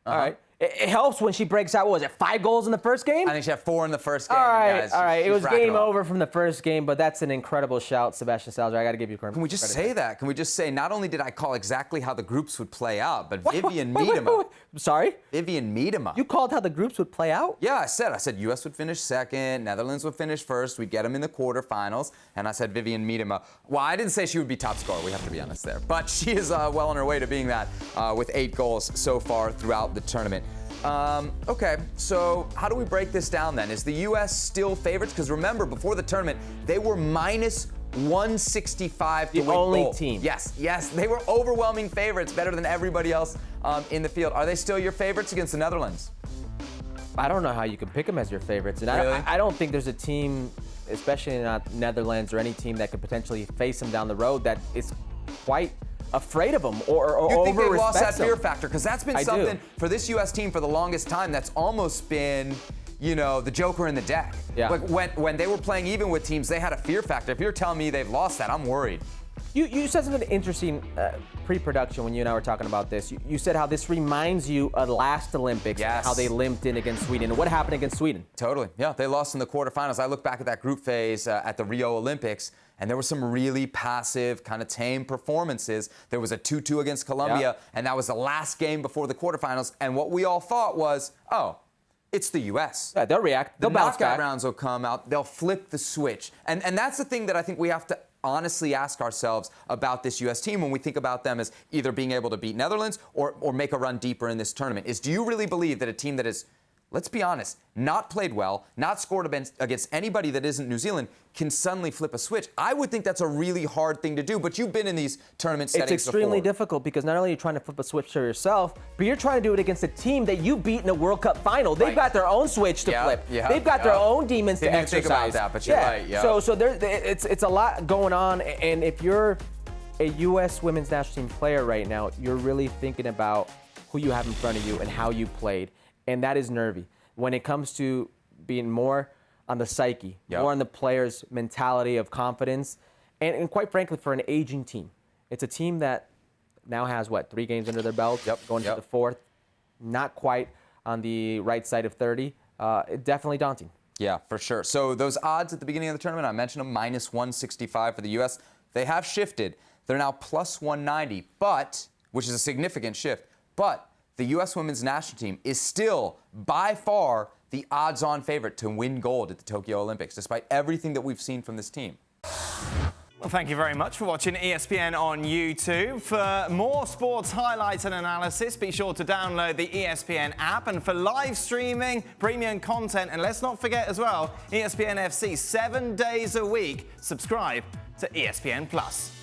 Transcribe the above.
All right. It helps when she breaks out, what was it, 5 goals in the first game? I think she had 4 in the first game. All right, guys. all right. It was racking game them up. over from the first game, but that's an incredible shout, Sebastian Salazar. I got to give you credit. Can we just say that? Can we just say, not only did I call exactly how the groups would play out, but Vivianne Miedema. Sorry? Vivianne Miedema. You called how the groups would play out? Yeah, I said U.S. would finish second, Netherlands would finish first, we'd get them in the quarterfinals, and I said Vivianne Miedema. Well, I didn't say she would be top scorer, we have to be honest there, but she is well on her way to being that with 8 goals so far throughout the tournament. Okay, so how do we break this down then? Is the U.S. still favorites? Because remember, before the tournament, they were minus 165 to win gold. The only team. Yes, they were overwhelming favorites, better than everybody else in the field. Are they still your favorites against the Netherlands? I don't know how you can pick them as your favorites. And Really? I don't think there's a team, especially not Netherlands or any team that could potentially face them down the road that is quite afraid of them or You think they've lost that them. fear factor? Because that's been something for this U.S. team for the longest time that's almost been, you know, the joker in the deck. Yeah. Like when they were playing even with teams, they had a fear factor. If you're telling me they've lost that, I'm worried. You said something interesting pre-production when you and I were talking about this. You said how this reminds you of last Olympics and how they limped in against Sweden. And what happened against Sweden? Totally. Yeah, they lost in the quarterfinals. I look back at that group phase at the Rio Olympics, and there were some really passive, kind of tame performances. There was a 2-2 against Colombia, and that was the last game before the quarterfinals. And what we all thought was, oh, it's the U.S. Yeah, they'll react. They'll bounce knockout back. rounds will come out. They'll flip the switch. And that's the thing that I think we have to honestly ask ourselves about this U.S. team when we think about them as either being able to beat Netherlands or make a run deeper in this tournament is, do you really believe that a team that is, let's be honest, not played well, not scored against anybody that isn't New Zealand, can suddenly flip a switch? I would think that's a really hard thing to do, but you've been in these tournament settings It's extremely before. difficult because not only are you trying to flip a switch to yourself, but you're trying to do it against a team that you beat in a World Cup final. They've got their own switch to flip. They've got their own demons to exercise. Think about that, but you're right. Yeah. So it's a lot going on, and if you're a U.S. women's national team player right now, you're really thinking about who you have in front of you and how you played, and that is nervy. When it comes to being more on the psyche, more on the player's mentality of confidence, and quite frankly, for an aging team. It's a team that now has, 3 games under their belt, going to the 4th, not quite on the right side of 30. Definitely daunting. Yeah, for sure. So those odds at the beginning of the tournament, I mentioned them, minus 165 for the U.S. They have shifted. They're now plus 190, which is a significant shift, but the U.S. women's national team is still, by far, the odds-on favorite to win gold at the Tokyo Olympics, despite everything that we've seen from this team. Well, thank you very much for watching ESPN on YouTube. For more sports highlights and analysis, be sure to download the ESPN app. And for live streaming, premium content, and let's not forget as well, ESPN FC 7 days a week. Subscribe to ESPN+.